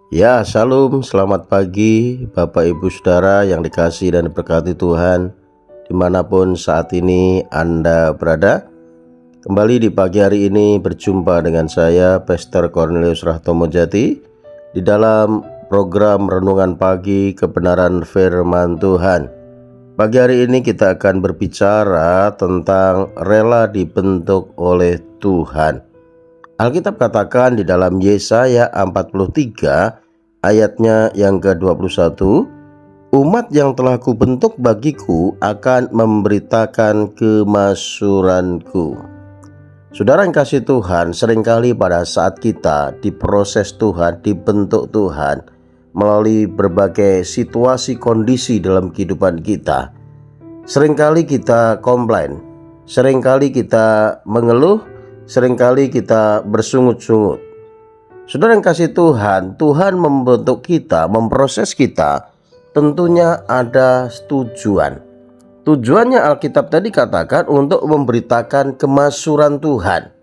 Ya, Shalom, selamat pagi Bapak Ibu Saudara yang dikasihi dan diberkati Tuhan dimanapun saat ini Anda berada. Kembali di pagi hari ini berjumpa dengan saya Pastor Cornelius Rahtomojati di dalam program Renungan Pagi Kebenaran Firman Tuhan. Pagi hari ini kita akan berbicara tentang rela dibentuk oleh Tuhan. Alkitab katakan di dalam Yesaya 43 ayatnya yang ke-21, umat yang telah kubentuk bagiku akan memberitakan kemasyuranku. Saudara yang kasih Tuhan, seringkali pada saat kita diproses Tuhan, dibentuk Tuhan melalui berbagai situasi kondisi dalam kehidupan kita, seringkali kita komplain, seringkali kita mengeluh, seringkali kita bersungut-sungut. Saudara yang kasih Tuhan, Tuhan membentuk kita, memproses kita, tentunya ada tujuan. Tujuannya Alkitab tadi katakan untuk memberitakan kemasyuran Tuhan.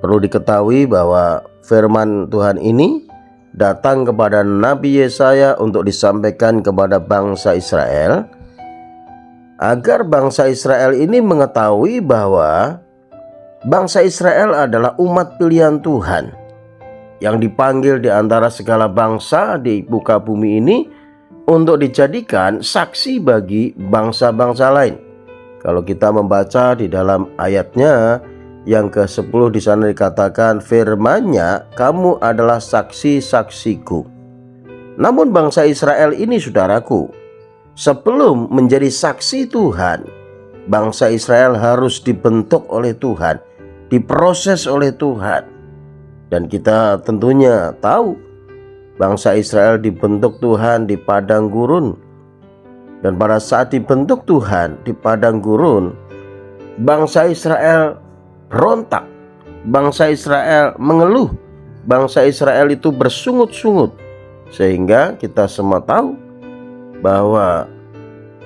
Perlu diketahui bahwa firman Tuhan ini datang kepada Nabi Yesaya untuk disampaikan kepada bangsa Israel, agar bangsa Israel ini mengetahui bahwa bangsa Israel adalah umat pilihan Tuhan yang dipanggil di antara segala bangsa di muka bumi ini untuk dijadikan saksi bagi bangsa-bangsa lain. Kalau kita membaca di dalam ayatnya yang ke-10 di sana dikatakan firman-Nya, kamu adalah saksi-saksiku. Namun bangsa Israel ini saudaraku, sebelum menjadi saksi Tuhan, bangsa Israel harus dibentuk oleh Tuhan, diproses oleh Tuhan. Dan kita tentunya tahu bangsa Israel dibentuk Tuhan di padang gurun. Dan pada saat dibentuk Tuhan di padang gurun, bangsa Israel berontak, bangsa Israel mengeluh, bangsa Israel itu bersungut-sungut. Sehingga kita semua tahu bahwa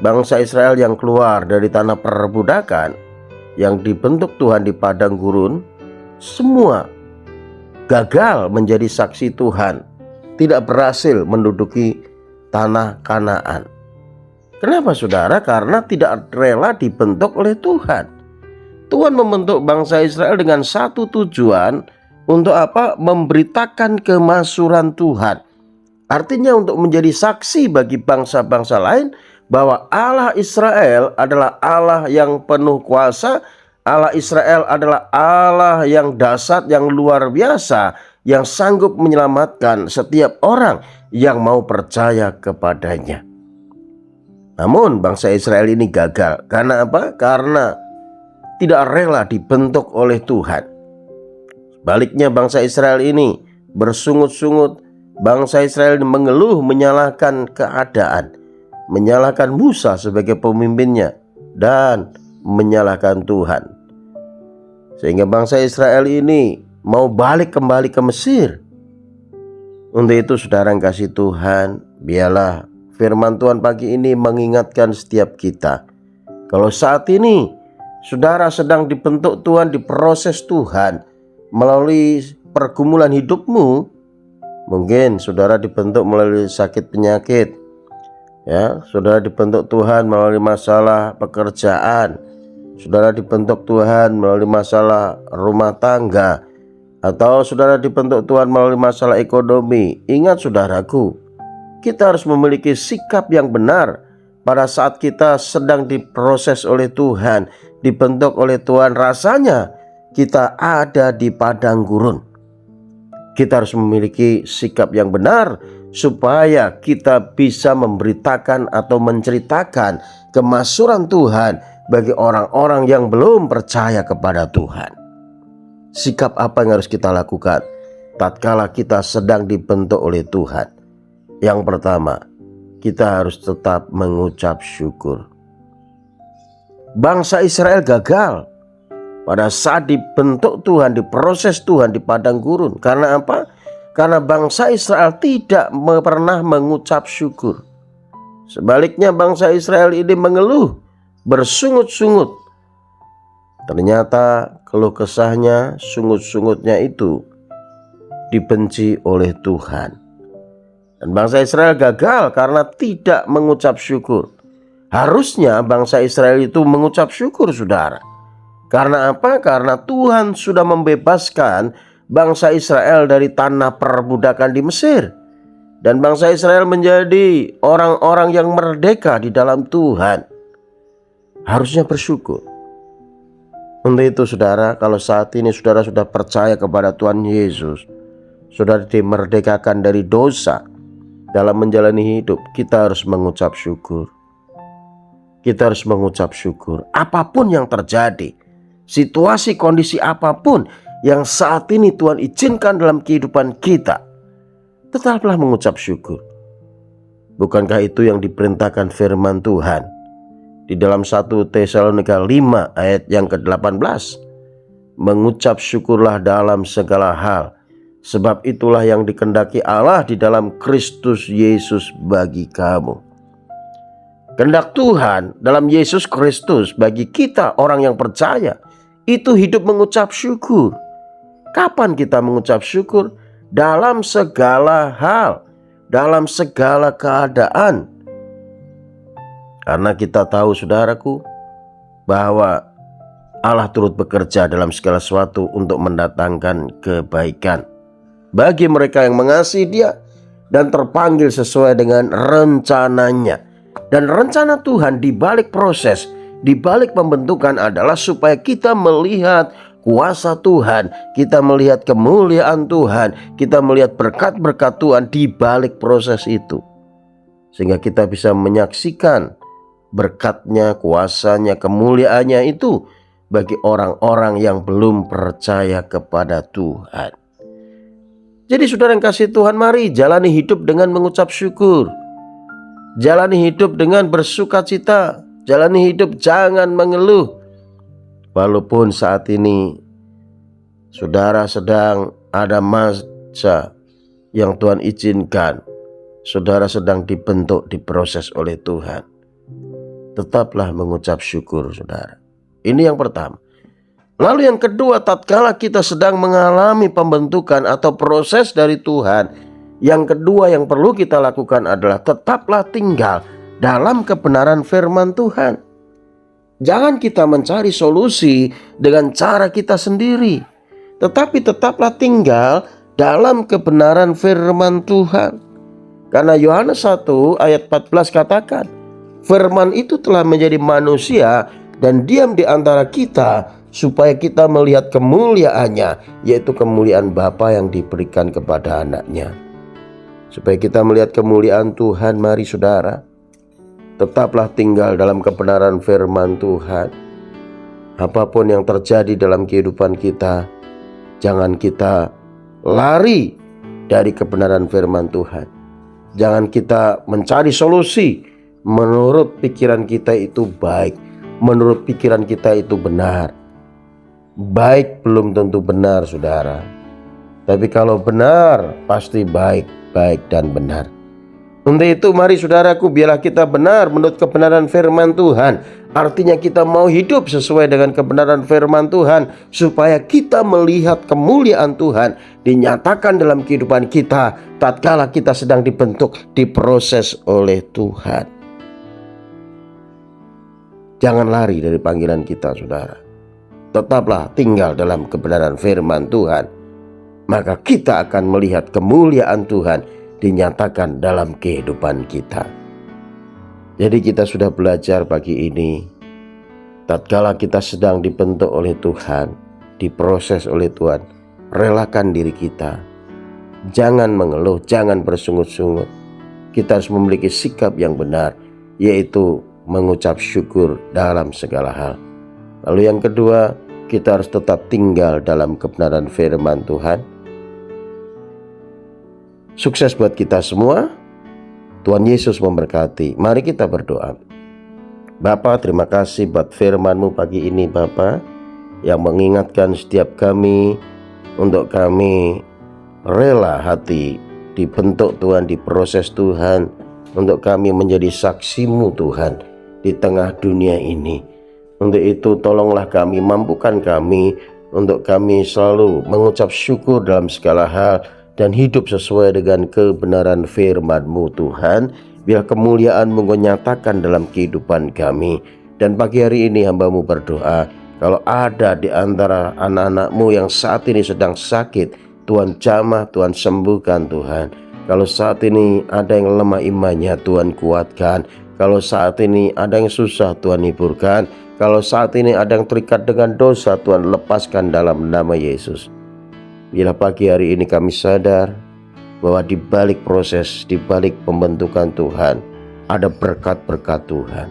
bangsa Israel yang keluar dari tanah perbudakan, yang dibentuk Tuhan di padang gurun, semua gagal menjadi saksi Tuhan, tidak berhasil menduduki tanah Kanaan. Kenapa saudara? Karena tidak rela dibentuk oleh Tuhan. Tuhan membentuk bangsa Israel dengan satu tujuan, untuk apa? Memberitakan kemasyuran Tuhan. Artinya untuk menjadi saksi bagi bangsa-bangsa lain bahwa Allah Israel adalah Allah yang penuh kuasa, Allah Israel adalah Allah yang dahsyat, yang luar biasa, yang sanggup menyelamatkan setiap orang yang mau percaya kepadanya. Namun bangsa Israel ini gagal. Karena apa? Karena tidak rela dibentuk oleh Tuhan. Sebaliknya bangsa Israel ini bersungut-sungut. Bangsa Israel mengeluh, menyalahkan keadaan, menyalahkan Musa sebagai pemimpinnya, dan menyalahkan Tuhan. Sehingga bangsa Israel ini mau balik kembali ke Mesir. Untuk itu saudara yang kasih Tuhan, biarlah firman Tuhan pagi ini mengingatkan setiap kita. Kalau saat ini saudara sedang dibentuk Tuhan, diproses Tuhan melalui pergumulan hidupmu, mungkin saudara dibentuk melalui sakit penyakit, ya, saudara dibentuk Tuhan melalui masalah pekerjaan, saudara dibentuk Tuhan melalui masalah rumah tangga, atau saudara dibentuk Tuhan melalui masalah ekonomi. Ingat saudaraku, kita harus memiliki sikap yang benar pada saat kita sedang diproses oleh Tuhan, dibentuk oleh Tuhan. Rasanya kita ada di padang gurun. Kita harus memiliki sikap yang benar supaya kita bisa memberitakan atau menceritakan kemasyuran Tuhan bagi orang-orang yang belum percaya kepada Tuhan. Sikap apa yang harus kita lakukan tatkala kita sedang dibentuk oleh Tuhan? Yang pertama, kita harus tetap mengucap syukur. Bangsa Israel gagal pada saat dibentuk Tuhan, diproses Tuhan di padang gurun. Karena apa? Karena bangsa Israel tidak pernah mengucap syukur. Sebaliknya bangsa Israel ini mengeluh, bersungut-sungut. Ternyata keluh kesahnya, sungut-sungutnya itu dibenci oleh Tuhan. Dan bangsa Israel gagal karena tidak mengucap syukur. Harusnya bangsa Israel itu mengucap syukur, saudara. Karena apa? Karena Tuhan sudah membebaskan bangsa Israel dari tanah perbudakan di Mesir. Dan bangsa Israel menjadi orang-orang yang merdeka di dalam Tuhan. Harusnya bersyukur. Untuk itu saudara, kalau saat ini saudara sudah percaya kepada Tuhan Yesus, saudara dimerdekakan dari dosa dalam menjalani hidup, kita harus mengucap syukur. Kita harus mengucap syukur. Apapun yang terjadi, situasi kondisi apapun yang saat ini Tuhan izinkan dalam kehidupan kita, tetaplah mengucap syukur. Bukankah itu yang diperintahkan firman Tuhan di dalam 1 Tesalonika 5 ayat yang ke-18? Mengucap syukurlah dalam segala hal, sebab itulah yang dikehendaki Allah di dalam Kristus Yesus bagi kamu. Kehendak Tuhan dalam Yesus Kristus bagi kita orang yang percaya itu hidup mengucap syukur. Kapan kita mengucap syukur? Dalam segala hal, dalam segala keadaan. Karena kita tahu saudaraku bahwa Allah turut bekerja dalam segala sesuatu untuk mendatangkan kebaikan bagi mereka yang mengasihi Dia dan terpanggil sesuai dengan rencananya. Dan rencana Tuhan di balik proses, di balik pembentukan adalah supaya kita melihat kuasa Tuhan, kita melihat kemuliaan Tuhan, kita melihat berkat-berkat Tuhan di balik proses itu. Sehingga kita bisa menyaksikan berkatnya, kuasanya, kemuliaannya itu bagi orang-orang yang belum percaya kepada Tuhan. Jadi saudara yang kasih Tuhan, mari jalani hidup dengan mengucap syukur. Jalani hidup dengan bersuka cita. Jalani hidup jangan mengeluh. Walaupun saat ini saudara sedang ada masa yang Tuhan izinkan, saudara sedang dibentuk, diproses oleh Tuhan, tetaplah mengucap syukur, saudara. Ini yang pertama. Lalu yang kedua, tatkala kita sedang mengalami pembentukan atau proses dari Tuhan, yang kedua yang perlu kita lakukan adalah tetaplah tinggal dalam kebenaran firman Tuhan. Jangan kita mencari solusi dengan cara kita sendiri, tetapi tetaplah tinggal dalam kebenaran firman Tuhan. Karena Yohanes 1 ayat 14 katakan, firman itu telah menjadi manusia dan diam di antara kita, supaya kita melihat kemuliaannya, yaitu kemuliaan Bapa yang diberikan kepada anaknya. Supaya kita melihat kemuliaan Tuhan, mari saudara, tetaplah tinggal dalam kebenaran firman Tuhan. Apapun yang terjadi dalam kehidupan kita, jangan kita lari dari kebenaran firman Tuhan. Jangan kita mencari solusi menurut pikiran kita itu baik, menurut pikiran kita itu benar. Baik belum tentu benar, saudara. Tapi kalau benar, pasti baik dan benar. Untuk itu mari saudaraku, biarlah kita benar menurut kebenaran firman Tuhan. Artinya kita mau hidup sesuai dengan kebenaran firman Tuhan, supaya kita melihat kemuliaan Tuhan dinyatakan dalam kehidupan kita tatkala kita sedang dibentuk, diproses oleh Tuhan. Jangan lari dari panggilan kita, saudara. Tetaplah tinggal dalam kebenaran firman Tuhan. Maka kita akan melihat kemuliaan Tuhan dinyatakan dalam kehidupan kita. Jadi kita sudah belajar pagi ini, tatkala kita sedang dibentuk oleh Tuhan, diproses oleh Tuhan, relakan diri kita. Jangan mengeluh, jangan bersungut-sungut. Kita harus memiliki sikap yang benar, yaitu mengucap syukur dalam segala hal. Lalu yang kedua, kita harus tetap tinggal dalam kebenaran firman Tuhan. Sukses buat kita semua. Tuhan Yesus memberkati. Mari kita berdoa. Bapa, terima kasih buat firman-Mu pagi ini, Bapa, yang mengingatkan setiap kami untuk kami rela hati dibentuk Tuhan, diproses Tuhan, untuk kami menjadi saksi-Mu Tuhan di tengah dunia ini. Untuk itu tolonglah kami, mampukan kami untuk kami selalu mengucap syukur dalam segala hal, dan hidup sesuai dengan kebenaran firman-Mu Tuhan. Biar kemuliaan-Mu Engkau nyatakan dalam kehidupan kami. Dan pagi hari ini hamba-Mu berdoa, kalau ada di antara anak-anak-Mu yang saat ini sedang sakit, Tuhan jamah, Tuhan sembuhkan Tuhan. Kalau saat ini ada yang lemah imannya, Tuhan kuatkan. Kalau saat ini ada yang susah, Tuhan hiburkan. Kalau saat ini ada yang terikat dengan dosa, Tuhan lepaskan dalam nama Yesus. Bila pagi hari ini kami sadar bahwa di balik proses, di balik pembentukan Tuhan, ada berkat-berkat Tuhan.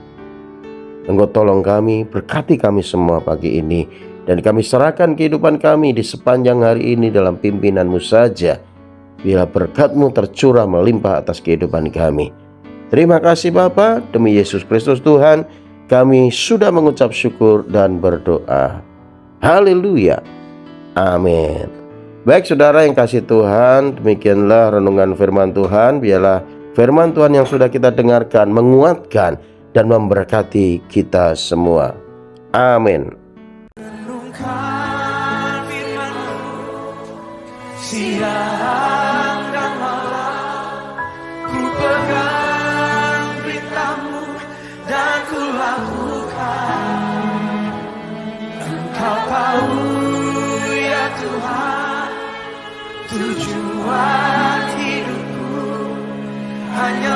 Engkau tolong kami, berkati kami semua pagi ini. Dan kami serahkan kehidupan kami di sepanjang hari ini dalam pimpinan-Mu saja. Bila berkat-Mu tercurah melimpah atas kehidupan kami. Terima kasih Bapa, demi Yesus Kristus Tuhan, kami sudah mengucap syukur dan berdoa. Haleluya. Amin. Baik saudara yang kasih Tuhan, demikianlah renungan firman Tuhan. Biarlah firman Tuhan yang sudah kita dengarkan menguatkan dan memberkati kita semua. Amin. Renungkan firman-Mu, siang dan malam, ku pegang berita-Mu dan ku lakukan. Engkau tahu ya Tuhan, tujuan hidupku hanya